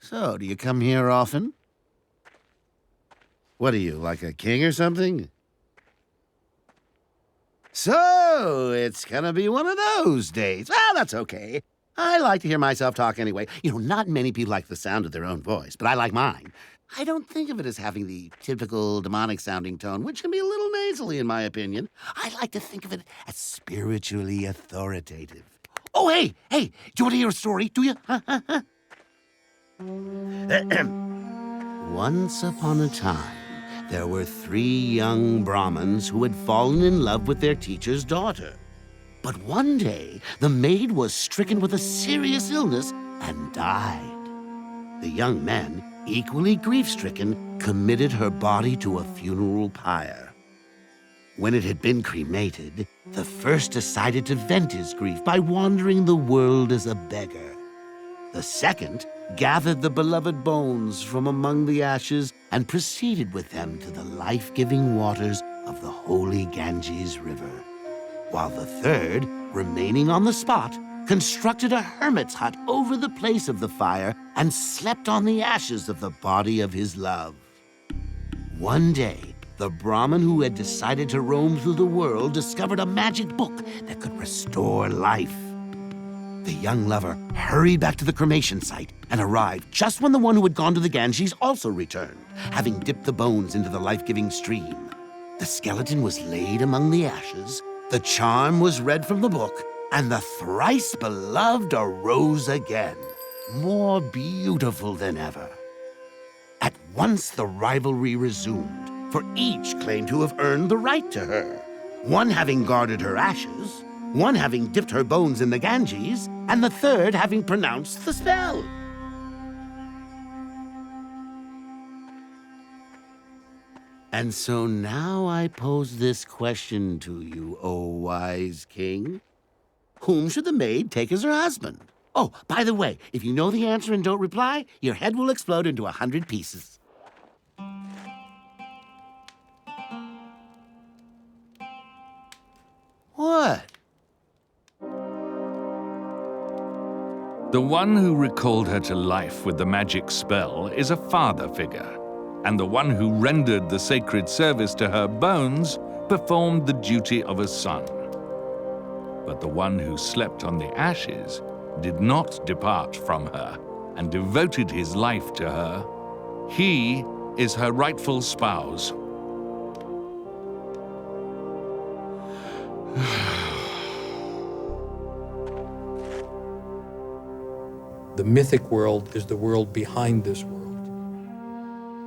So, do you come here often? What are you, like a king or something? So, it's gonna be one of those days. Well, that's okay. I like to hear myself talk anyway. You know, not many people like the sound of their own voice, but I like mine. I don't think of it as having the typical demonic-sounding tone, which can be a little nasally in my opinion. I like to think of it as spiritually authoritative. Oh, hey, do you want to hear a story, do you? Once upon a time, there were 3 young Brahmins who had fallen in love with their teacher's daughter. But one day, the maid was stricken with a serious illness and died. The young men, equally grief-stricken, committed her body to a funeral pyre. When it had been cremated, the first decided to vent his grief by wandering the world as a beggar. The second gathered the beloved bones from among the ashes and proceeded with them to the life-giving waters of the holy Ganges River, while the third, remaining on the spot, constructed a hermit's hut over the place of the fire and slept on the ashes of the body of his love. One day, the Brahmin who had decided to roam through the world discovered a magic book that could restore life. The young lover hurried back to the cremation site and arrived just when the one who had gone to the Ganges also returned, having dipped the bones into the life-giving stream. The skeleton was laid among the ashes, the charm was read from the book, and the thrice beloved arose again, more beautiful than ever. At once the rivalry resumed, for each claimed to have earned the right to her, one having guarded her ashes, one having dipped her bones in the Ganges, and the third having pronounced the spell. And so now I pose this question to you, O wise king. Whom should the maid take as her husband? Oh, by the way, if you know the answer and don't reply, your head will explode into 100 pieces. What? The one who recalled her to life with the magic spell is a father figure, and the one who rendered the sacred service to her bones performed the duty of a son. But the one who slept on the ashes did not depart from her and devoted his life to her. He is her rightful spouse. The mythic world is the world behind this world.